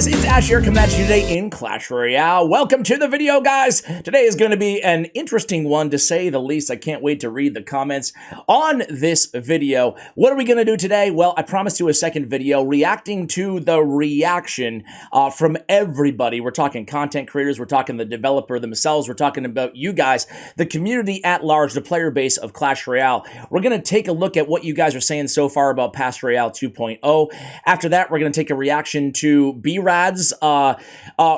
guys, it's Ash here coming at you today in Clash Royale. Welcome to the video, guys. Today is going to be an interesting one, to say the least. I can't wait to read the comments on this video. What are we going to do today? Well, I promised you a second video reacting to the reaction from everybody. We're talking content creators, we're talking the developer themselves, we're talking about you guys, the community at large, the player base of Clash Royale. We're going to take a look at what you guys are saying so far about Past Royale 2.0. After that, we're going to take a reaction to B-Rad's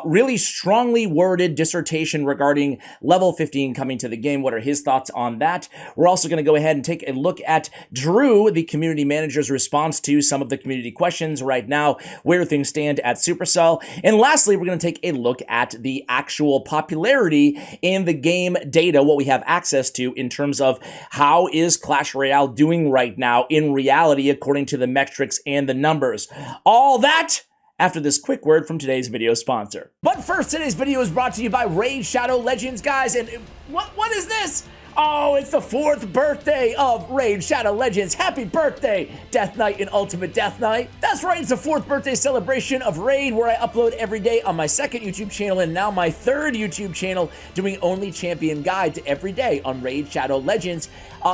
really strongly worded dissertation regarding level 15 coming to the game. What are his thoughts on that? We're also going to go ahead and take a look at Drew, the community manager's response to some of the community questions right now, where things stand at Supercell. And lastly, we're going to take a look at the actual popularity in the game data, what we have access to in terms of how is Clash Royale doing right now in reality according to the metrics and the numbers. All that after this quick word from today's video sponsor. But first, today's video is brought to you by Raid Shadow Legends, guys. And what is this? Oh, it's the 4th birthday of Raid Shadow Legends. Happy birthday, Death Knight and Ultimate Death Knight. That's right, it's the 4th birthday celebration of Raid, where I upload every day on my 2nd YouTube channel and now my 3rd YouTube channel, doing only champion guides every day on Raid Shadow Legends.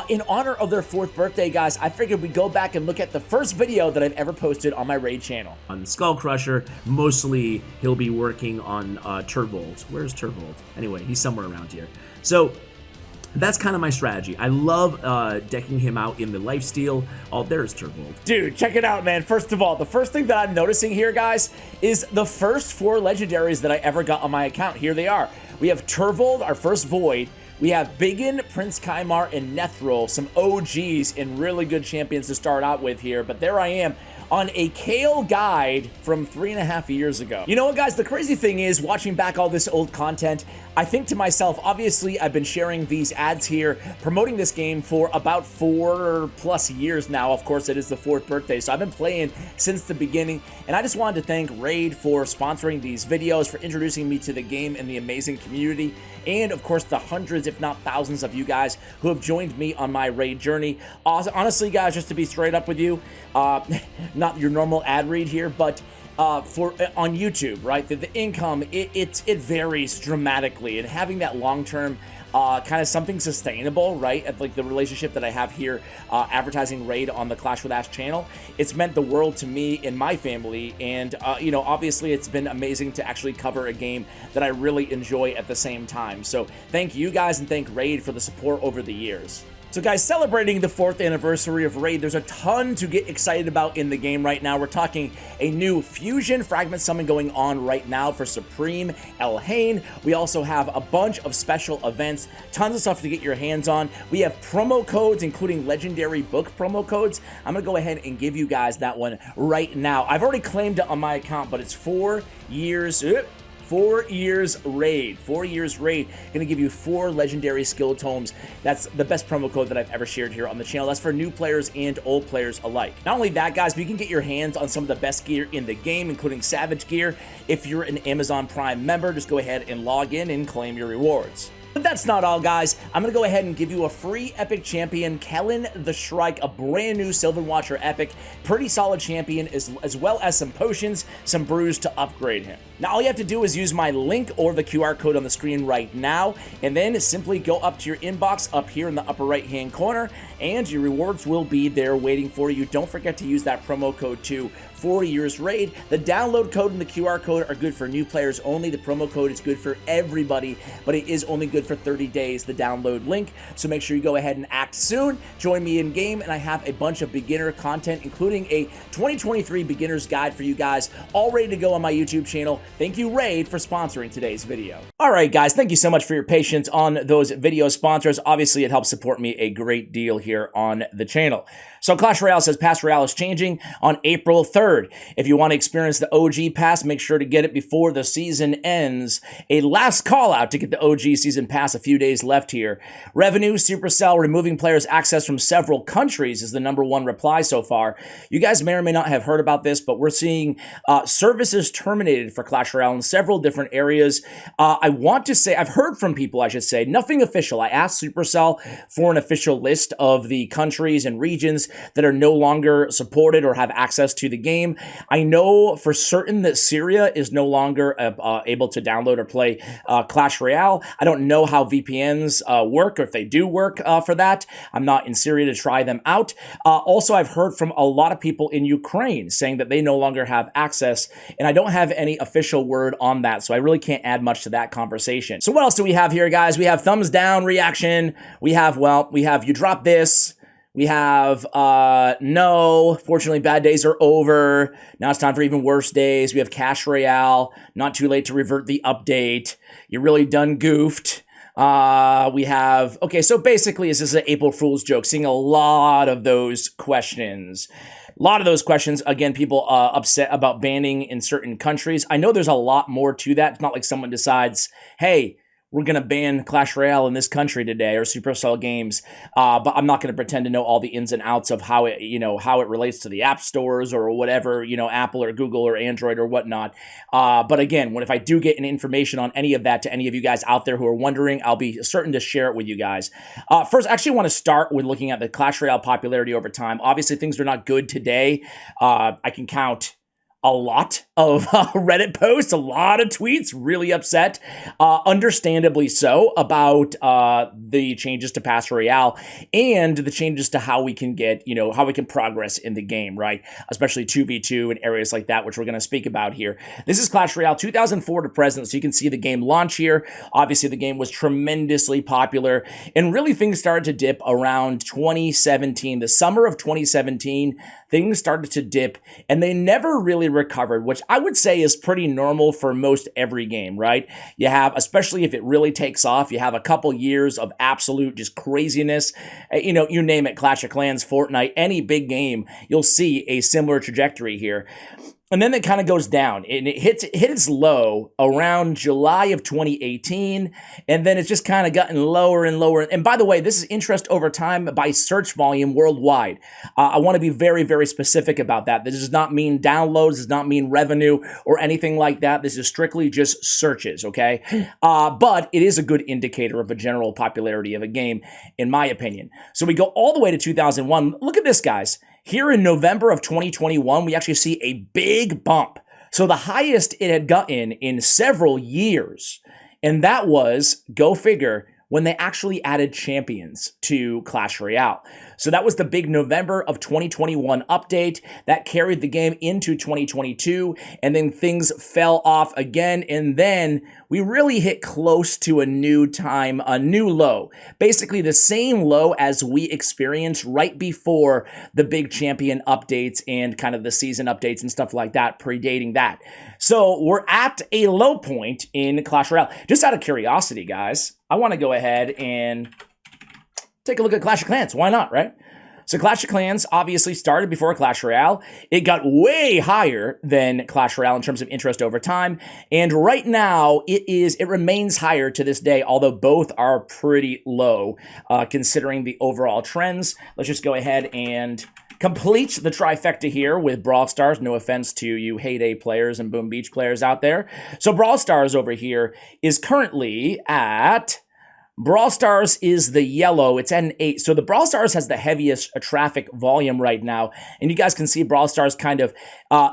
In honor of their 4th birthday, guys, I figured we'd go back and look at the first video that I've ever posted on my Raid channel. On Skull Crusher, mostly he'll be working on Turvold. Where's Turvold? Anyway, he's somewhere around here. So that's kind of my strategy. I love decking him out in the lifesteal. Oh, there's Turvold. Dude, check it out, man. First of all, the first thing that I'm noticing here, guys, is the first 4 legendaries that I ever got on my account. Here they are. We have Turvold, our first Void. We have Biggin, Prince Kymar, and Nethril, some OGs and really good champions to start out with here. But there I am on a Kale guide from 3.5 years ago. You know what, guys? The crazy thing is, watching back all this old content, I think to myself, obviously, I've been sharing these ads here, promoting this game for about 4+ years now. Of course, it is the 4th birthday, so I've been playing since the beginning, and I just wanted to thank Raid for sponsoring these videos, for introducing me to the game and the amazing community, and of course, the hundreds, if not thousands of you guys who have joined me on my Raid journey. Honestly, guys, just to be straight up with you, not your normal ad read here, but on YouTube, right? The income, it varies dramatically, and having that long-term kind of something sustainable, right? At like the relationship that I have here, advertising Raid on the Clash with Ash channel, it's meant the world to me and my family. And you know, obviously, it's been amazing to actually cover a game that I really enjoy at the same time. So thank you guys, and thank Raid for the support over the years. So guys, celebrating the 4th anniversary of Raid, there's a ton to get excited about in the game right now. We're talking a new Fusion Fragment Summon going on right now for Supreme Haln. We also have a bunch of special events, tons of stuff to get your hands on. We have promo codes, including Legendary Book promo codes. I'm going to go ahead and give you guys that one right now. I've already claimed it on my account, but it's 4 years... 4 years Raid. 4 years Raid. Gonna give you 4 legendary skill tomes. That's the best promo code that I've ever shared here on the channel. That's for new players and old players alike. Not only that, guys, but you can get your hands on some of the best gear in the game, including Savage gear. If you're an Amazon Prime member, just go ahead and log in and claim your rewards. But that's not all, guys. I'm going to go ahead and give you a free epic champion, Kellen the Shrike, a brand new Sylvan Watcher epic. Pretty solid champion, as well as some potions, some brews to upgrade him. Now, all you have to do is use my link or the QR code on the screen right now, and then simply go up to your inbox up here in the upper right-hand corner, and your rewards will be there waiting for you. Don't forget to use that promo code too. 4 years Raid. The download code and the QR code are good for new players only. The promo code is good for everybody, but it is only good for 30 days, the download link. So make sure you go ahead and act soon. Join me in game, and I have a bunch of beginner content, including a 2023 beginner's guide for you guys, all ready to go on my YouTube channel. Thank you, Raid, for sponsoring today's video. All right, guys, thank you so much for your patience on those video sponsors. Obviously, it helps support me a great deal here on the channel. So Clash Royale says Past Royale is changing on April 3rd. If you want to experience the OG Pass, make sure to get it before the season ends. A last call out to get the OG Season Pass, a few days left here. Revenue, Supercell removing players' access from several countries is the #1 reply so far. You guys may or may not have heard about this, but we're seeing services terminated for Clash Royale in several different areas. I want to say, I've heard from people, I should say, nothing official. I asked Supercell for an official list of the countries and regions that are no longer supported or have access to the game. I know for certain that Syria is no longer able to download or play Clash Royale. I don't know how VPNs work, or if they do work for that. I'm not in Syria to try them out. Also, I've heard from a lot of people in Ukraine saying that they no longer have access, and I don't have any official word on that, so I really can't add much to that conversation. So what else do we have here, guys? We have thumbs down reaction. We have you drop this. We have no, fortunately bad days are over. Now it's time for even worse days. We have Clash Royale, not too late to revert the update. You really done goofed. We have, okay, so basically is this an April Fool's joke? Seeing a lot of those questions. A lot of those questions, again, people upset about banning in certain countries. I know there's a lot more to that. It's not like someone decides, hey, we're going to ban Clash Royale in this country today, or Supercell Games, but I'm not going to pretend to know all the ins and outs of how it, how it relates to the app stores or whatever, Apple or Google or Android or whatnot. But again, if I do get any information on any of that to any of you guys out there who are wondering, I'll be certain to share it with you guys. First, I actually want to start with looking at the Clash Royale popularity over time. Obviously, things are not good today. I can count a lot of Reddit posts, a lot of tweets, really upset, understandably so, about the changes to Pass Royale and the changes to how we can get, how we can progress in the game, right? Especially 2v2 and areas like that, which we're going to speak about here. This is Clash Royale 2004 to present, so you can see the game launch here. Obviously, the game was tremendously popular, and really things started to dip around 2017. The summer of 2017, things started to dip, and they never really recovered, which I would say is pretty normal for most every game, right? You have, especially if it really takes off, you have a couple years of absolute just craziness. You name it, Clash of Clans, Fortnite, any big game, you'll see a similar trajectory here. And then it kind of goes down, and it hit its low around July of 2018, and then it's just kind of gotten lower and lower. And by the way, this is interest over time by search volume worldwide. I want to be very, very specific about that. This does not mean downloads, does not mean revenue or anything like that. This is strictly just searches, okay? But it is a good indicator of the general popularity of a game, in my opinion. So we go all the way to 2001. Look at this, guys. Here in November of 2021, we actually see a big bump. So the highest it had gotten in several years. And that was, go figure, when they actually added champions to Clash Royale. So that was the big November of 2021 update that carried the game into 2022, and then things fell off again, and then we really hit close to a new low. Basically the same low as we experienced right before the big champion updates and kind of the season updates and stuff like that, predating that. So we're at a low point in Clash Royale. Just out of curiosity, guys, I want to go ahead and take a look at Clash of Clans. Why not, right? So Clash of Clans obviously started before Clash Royale. It got way higher than Clash Royale in terms of interest over time. And right now, it remains higher to this day, although both are pretty low considering the overall trends. Let's just go ahead and complete the trifecta here with Brawl Stars. No offense to you Heyday players and Boom Beach players out there. So Brawl Stars over here is currently at... Brawl Stars is the yellow. It's at an 8. So the Brawl Stars has the heaviest traffic volume right now. And you guys can see Brawl Stars kind of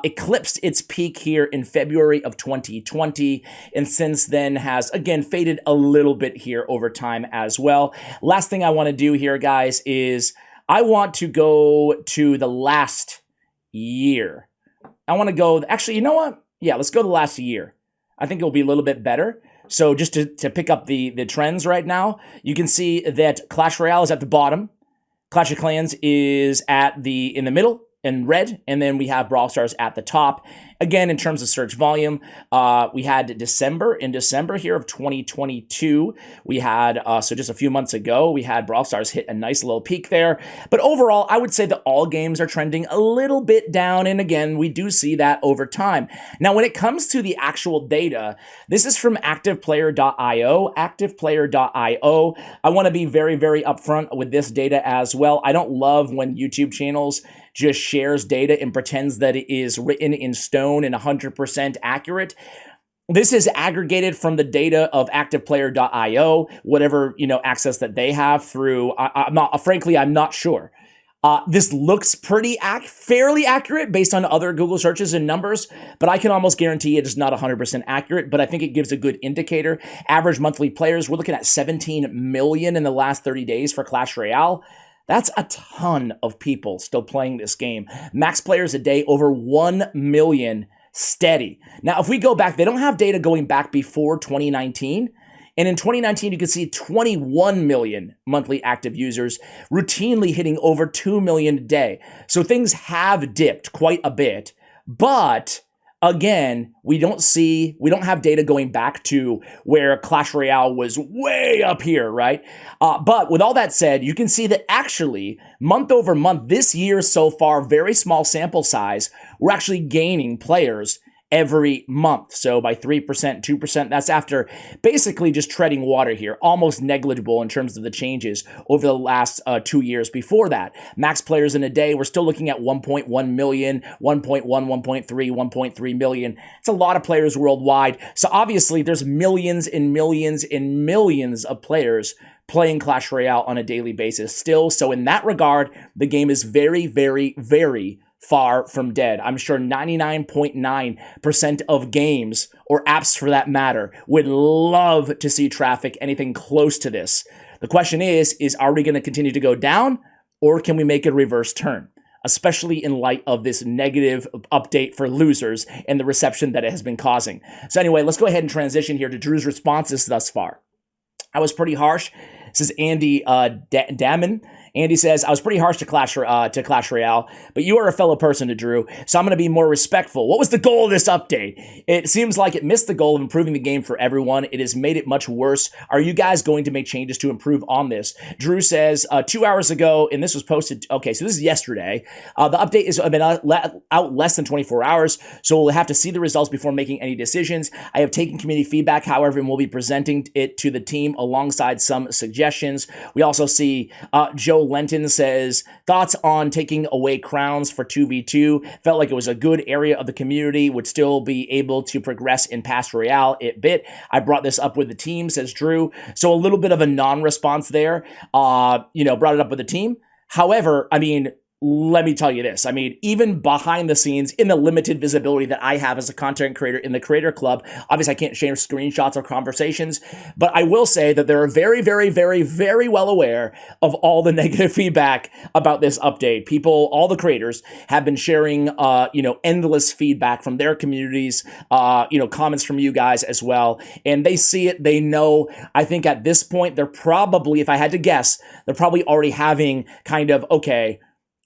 eclipsed its peak here in February of 2020. And since then has, again, faded a little bit here over time as well. Last thing I want to do here, guys, is I want to go to the last year. I want to go, actually, you know what? Yeah, let's go the last year. I think it'll be a little bit better. So just to pick up the trends right now, you can see that Clash Royale is at the bottom. Clash of Clans is in the middle in red, and then we have Brawl Stars at the top. Again, in terms of search volume, we had December here of 2022. We had, so just a few months ago, we had Brawl Stars hit a nice little peak there. But overall, I would say that all games are trending a little bit down. And again, we do see that over time. Now, when it comes to the actual data, this is from activeplayer.io. Activeplayer.io. I want to be very, very upfront with this data as well. I don't love when YouTube channels just shares data and pretends that it is written in stone and 100% accurate. This is aggregated from the data of activeplayer.io, whatever, access that they have through, I'm not sure. This looks fairly accurate based on other Google searches and numbers, but I can almost guarantee it is not 100% accurate, but I think it gives a good indicator. Average monthly players, we're looking at 17 million in the last 30 days for Clash Royale. That's a ton of people still playing this game. Max players a day, over 1 million steady. Now, if we go back, they don't have data going back before 2019. And in 2019, you can see 21 million monthly active users, routinely hitting over 2 million a day. So things have dipped quite a bit. But again, we don't have data going back to where Clash Royale was way up here, right? But with all that said, you can see that actually, month over month, this year so far, very small sample size, we're actually gaining players every month. So by 3%, 2%, that's after basically just treading water here, almost negligible in terms of the changes over the last 2 years before that. Max players in a day, we're still looking at 1.1 million, 1.1, 1.3, 1.3 million. It's a lot of players worldwide. So obviously there's millions and millions and millions of players playing Clash Royale on a daily basis still. So in that regard, the game is very, very, very far from dead. I'm sure 99.9% of games, or apps for that matter, would love to see traffic anything close to this. The question is are we going to continue to go down, or can we make a reverse turn? Especially in light of this negative update for losers and the reception that it has been causing. So anyway, let's go ahead and transition here to Drew's responses thus far. I was pretty harsh. This is Andy Damon. Andy says, I was pretty harsh to Clash Royale, but you are a fellow person to Drew, so I'm going to be more respectful. What was the goal of this update? It seems like it missed the goal of improving the game for everyone. It has made it much worse. Are you guys going to make changes to improve on this? Drew says, 2 hours ago, and this was posted, okay, so this is yesterday. The update has been out less than 24 hours, so we'll have to see the results before making any decisions. I have taken community feedback, however, and we'll be presenting it to the team alongside some suggestions. We also see Joe Lenton says, thoughts on taking away crowns for 2v2. Felt like it was a good area of the community, would still be able to progress in past Royale a bit. I brought this up with the team, says Drew. So a little bit of a non-response there, brought it up with the team. However, I mean, let me tell you this. I mean, even behind the scenes, in the limited visibility that I have as a content creator in the Creator Club, obviously I can't share screenshots or conversations, but I will say that they're very, very, very, very well aware of all the negative feedback about this update. People, all the creators have been sharing, endless feedback from their communities, comments from you guys as well. And they see it, they know. I think at this point, they're probably, if I had to guess, they're probably already having kind of, okay,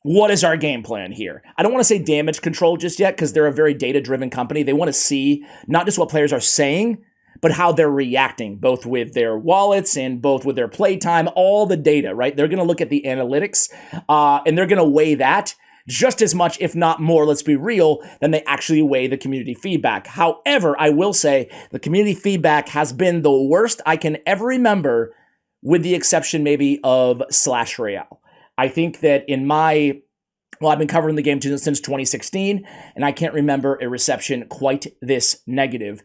what is our game plan here? I don't want to say damage control just yet because they're a very data-driven company. They want to see not just what players are saying, but how they're reacting, both with their wallets and both with their playtime, all the data, right? They're going to look at the analytics and they're going to weigh that just as much, if not more, let's be real, than they actually weigh the community feedback. However, I will say the community feedback has been the worst I can ever remember, with the exception maybe of Slash Royale. I think that I've been covering the game since 2016, and I can't remember a reception quite this negative.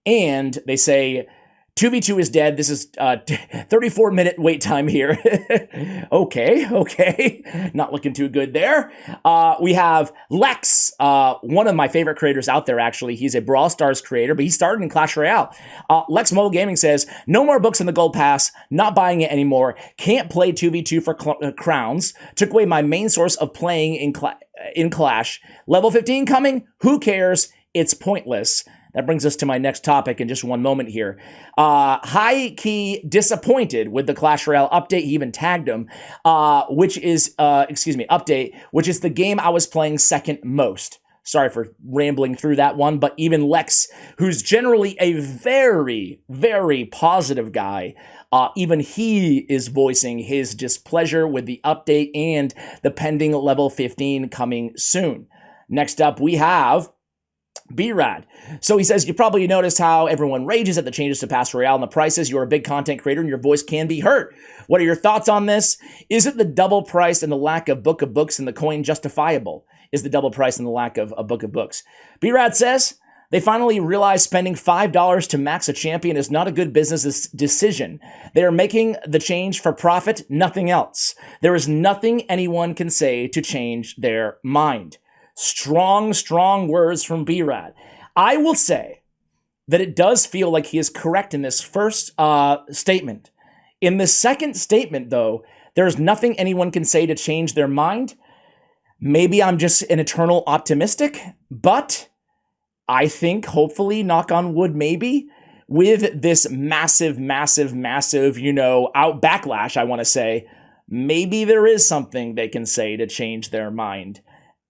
And they say 2v2 is dead. This is 34-minute wait time here. Okay. Not looking too good there. We have Lex, one of my favorite creators out there, actually. He's a Brawl Stars creator, but he started in Clash Royale. Lex Mobile Gaming says, no more books in the Gold Pass, not buying it anymore, can't play 2v2 for crowns, took away my main source of playing in Clash. Level 15 coming? Who cares? It's pointless. That brings us to my next topic in just one moment here. High-key disappointed with the Clash Royale update. He even tagged him, update, which is the game I was playing second most. Sorry for rambling through that one, but even Lex, who's generally a very, very positive guy, even he is voicing his displeasure with the update and the pending level 15 coming soon. Next up, we have B-Rad. So he says, you probably noticed how everyone rages at the changes to Pass Royale and the prices. You're a big content creator and your voice can be heard. What are your thoughts on this? Is it the double price and the lack of Book of Books and the coin justifiable? Is the double price and the lack of a Book of Books? B-Rad says, They finally realize spending $5 to max a champion is not a good business decision. They are making the change for profit, nothing else. There is nothing anyone can say to change their mind. Strong, strong words from B-Rad. I will say that it does feel like he is correct in this first statement. In the second statement, though, there's nothing anyone can say to change their mind. Maybe I'm just an eternal optimistic, but I think, hopefully, knock on wood, maybe, with this massive, massive, massive, out backlash, I want to say, maybe there is something they can say to change their mind.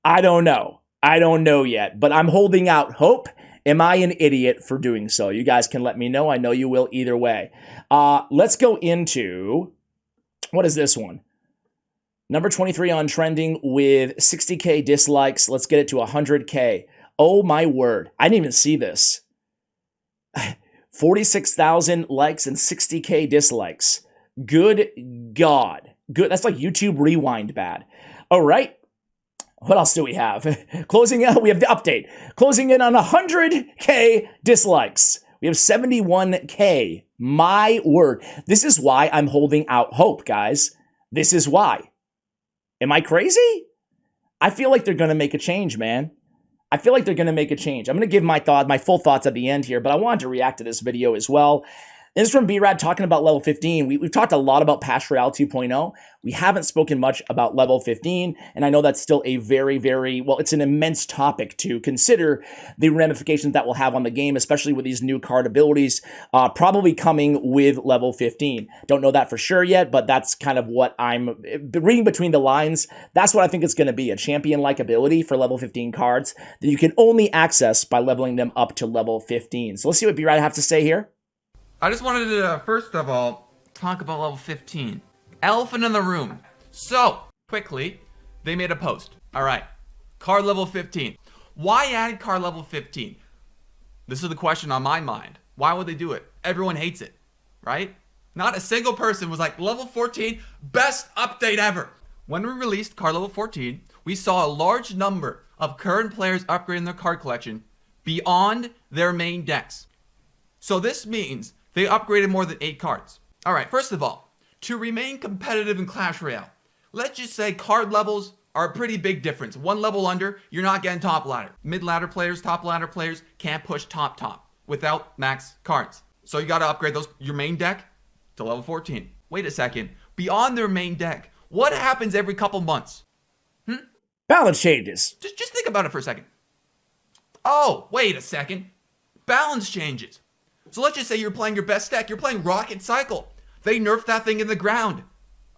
I don't know. I don't know yet, but I'm holding out hope. Am I an idiot for doing so? You guys can let me know. I know you will either way. Let's go into, what is this one? Number 23 on trending with 60K dislikes. Let's get it to 100K. Oh my word. I didn't even see this. 46,000 likes and 60K dislikes. Good God. Good. That's like YouTube Rewind bad. All right. What else do we have? Closing out, we have the update. Closing in on 100K dislikes. We have 71K. My word. This is why I'm holding out hope, guys. This is why. Am I crazy? I feel like they're going to make a change, man. I feel like they're going to make a change. I'm going to give my full thoughts at the end here, but I wanted to react to this video as well. This is from B-Rad talking about level 15. We've talked a lot about patch Royale 2.0. We haven't spoken much about level 15, and I know that's still a very, very, well, it's an immense topic to consider the ramifications that will have on the game, especially with these new card abilities probably coming with level 15. Don't know that for sure yet, but that's kind of what I'm reading between the lines. That's what I think it's going to be, a champion-like ability for level 15 cards that you can only access by leveling them up to level 15. So let's see what B-Rad have to say here. I just wanted to, first of all, talk about level 15. Elephant in the room. So, quickly, they made a post. Alright, card level 15. Why add card level 15? This is the question on my mind. Why would they do it? Everyone hates it, right? Not a single person was like, level 14, best update ever. When we released card level 14, we saw a large number of current players upgrading their card collection beyond their main decks. So this means they upgraded more than 8 cards. Alright, first of all, to remain competitive in Clash Royale, let's just say card levels are a pretty big difference. One level under, you're not getting top ladder. Mid-ladder players, top ladder players can't push top without max cards. So you gotta upgrade your main deck to level 14. Wait a second, beyond their main deck, what happens every couple months? Balance changes. Just think about it for a second. Oh, wait a second. Balance changes. So let's just say you're playing your best deck. You're playing Rocket Cycle. They nerfed that thing in the ground.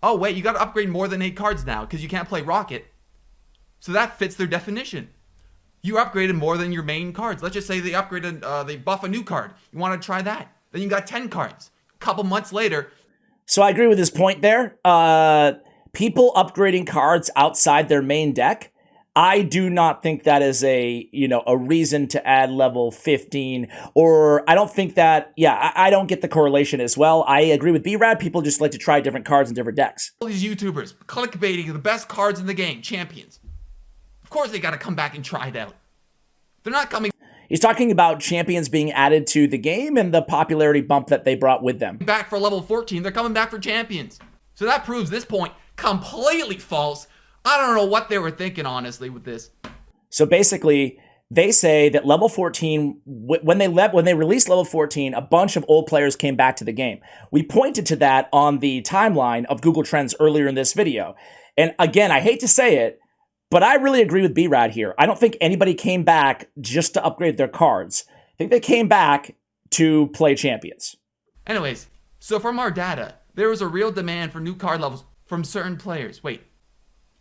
Oh, wait, you got to upgrade more than 8 cards now because you can't play Rocket. So that fits their definition. You upgraded more than your main cards. Let's just say they upgraded, they buff a new card. You want to try that. Then you got 10 cards. A couple months later. So I agree with his point there. People upgrading cards outside their main deck, I do not think that is a reason to add level 15, or I don't think that, I don't get the correlation as well. I agree with B-Rad. People just like to try different cards in different decks. All these YouTubers clickbaiting the best cards in the game, champions. Of course they got to come back and try it out. They're not coming. He's talking about champions being added to the game and the popularity bump that they brought with them. Back for level 14, they're coming back for champions. So that proves this point completely false. I don't know what they were thinking, honestly, with this. So basically, they say that level 14, when they released level 14, a bunch of old players came back to the game. We pointed to that on the timeline of Google Trends earlier in this video. And again, I hate to say it, but I really agree with B-Rad here. I don't think anybody came back just to upgrade their cards. I think they came back to play champions. Anyways, so from our data, there was a real demand for new card levels from certain players. Wait.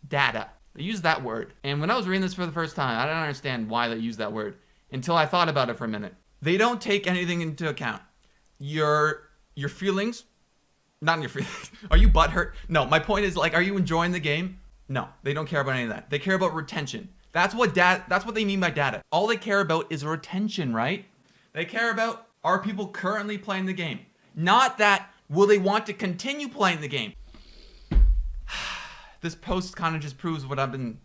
Data. They use that word. And when I was reading this for the first time, I didn't understand why they use that word until I thought about it for a minute. They don't take anything into account. Your feelings, not your feelings. Are you butthurt? No, my point is, like, are you enjoying the game? No, they don't care about any of that. They care about retention. That's what they mean by data. All they care about is retention, right? They care about, are people currently playing the game? Not that, will they want to continue playing the game? This post kind of just proves what I've been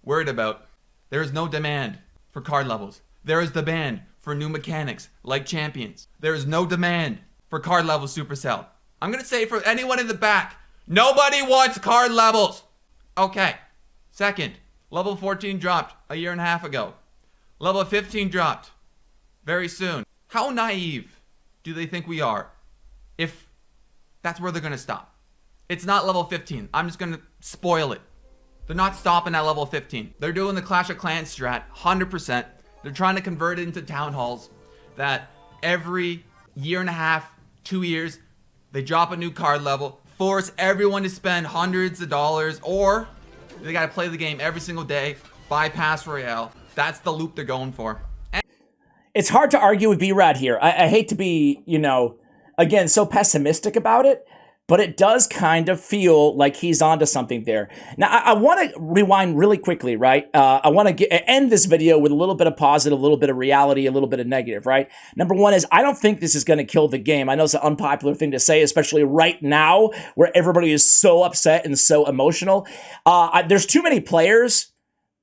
worried about. There is no demand for card levels. There is demand for new mechanics like champions. There is no demand for card level Supercell. I'm gonna say for anyone in the back, nobody wants card levels. Okay. Second, level 14 dropped a year and a half ago. Level 15 dropped very soon. How naive do they think we are if that's where they're gonna stop? It's not level 15. I'm just gonna spoil it. They're not stopping at level 15. They're doing the Clash of Clans strat 100%. They're trying to convert it into town halls that every year and a half, 2 years, they drop a new card level, force everyone to spend hundreds of dollars, or they gotta play the game every single day, bypass Royale. That's the loop they're going for. It's hard to argue with B-Rad here. I hate to be, again, so pessimistic about it, but it does kind of feel like he's onto something there. Now, I want to rewind really quickly, right? I want to end this video with a little bit of positive, a little bit of reality, a little bit of negative, right? Number one is I don't think this is going to kill the game. I know it's an unpopular thing to say, especially right now where everybody is so upset and so emotional. There's too many players.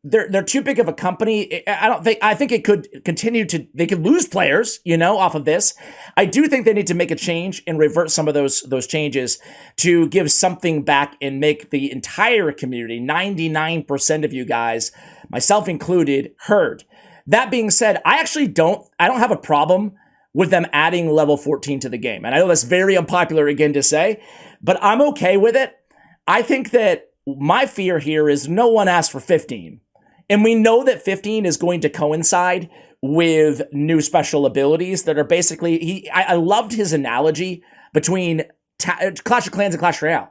They're too big of a company. I think it could continue to, they could lose players, off of this. I do think they need to make a change and revert some of those changes to give something back and make the entire community, 99% of you guys, myself included, heard. That being said, I don't have a problem with them adding level 14 to the game. And I know that's very unpopular again to say, but I'm okay with it. I think that my fear here is no one asked for 15. And we know that 15 is going to coincide with new special abilities that are basically, I loved his analogy between Clash of Clans and Clash Royale.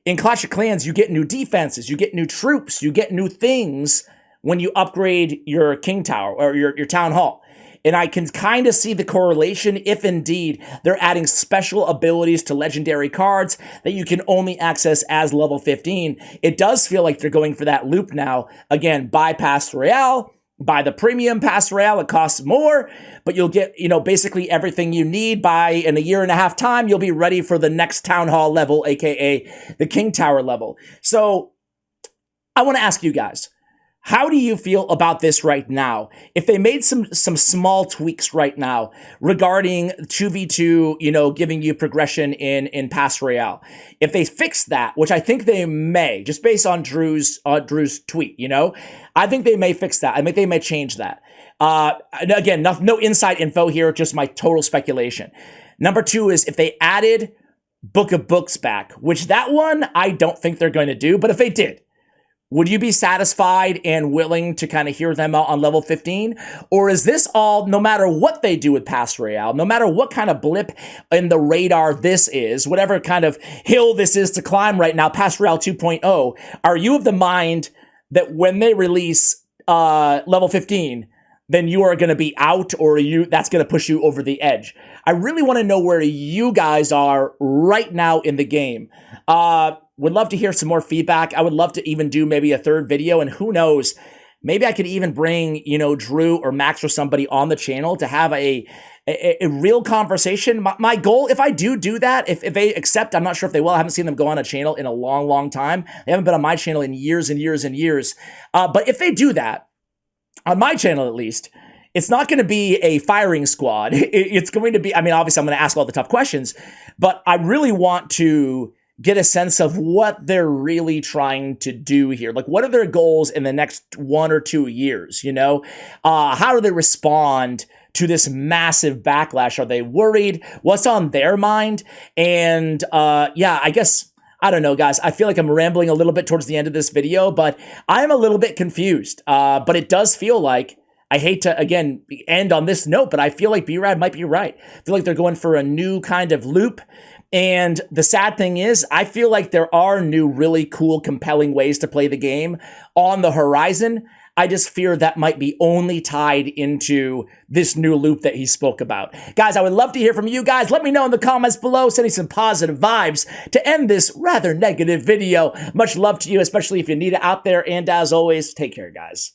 In Clash of Clans, you get new defenses, you get new troops, you get new things when you upgrade your King Tower or your Town Hall. And I can kind of see the correlation if indeed they're adding special abilities to legendary cards that you can only access as level 15. It does feel like they're going for that loop now. Again, bypass Royale, buy the premium pass Royale. It costs more, but you'll get, basically everything you need by in a year and a half time. You'll be ready for the next Town Hall level, aka the King Tower level. So I want to ask you guys, how do you feel about this right now? If they made some small tweaks right now regarding 2v2, giving you progression in Pass Royale, if they fix that, which I think they may, just based on Drew's tweet, I think they may fix that. I think they may change that. Again, no inside info here, just my total speculation. Number two is if they added Book of Books back, which that one I don't think they're going to do, but if they did, would you be satisfied and willing to kind of hear them out on level 15? Or is this all, no matter what they do with Pass Royale, no matter what kind of blip in the radar this is, whatever kind of hill this is to climb right now, Pass Royale 2.0, are you of the mind that when they release level 15, then you are going to be out, or that's going to push you over the edge? I really want to know where you guys are right now in the game. Would love to hear some more feedback. I would love to even do maybe a third video, and who knows, maybe I could even bring, Drew or Max or somebody on the channel to have a real conversation. My goal, if I do that, if they accept, I'm not sure if they will. I haven't seen them go on a channel in a long, long time. They haven't been on my channel in years and years and years. But if they do that, on my channel at least, it's not going to be a firing squad. It's going to be, obviously I'm going to ask all the tough questions, but I really want to get a sense of what they're really trying to do here. Like, what are their goals in the next 1 or 2 years, How do they respond to this massive backlash? Are they worried? What's on their mind? And I guess, I don't know, guys. I feel like I'm rambling a little bit towards the end of this video, but I'm a little bit confused. But it does feel like, I hate to, again, end on this note, but I feel like B-Rad might be right. I feel like they're going for a new kind of loop. And the sad thing is, I feel like there are new, really cool, compelling ways to play the game on the horizon. I just fear that might be only tied into this new loop that he spoke about. Guys, I would love to hear from you guys. Let me know in the comments below, sending some positive vibes to end this rather negative video. Much love to you, especially if you need it out there. And as always, take care, guys.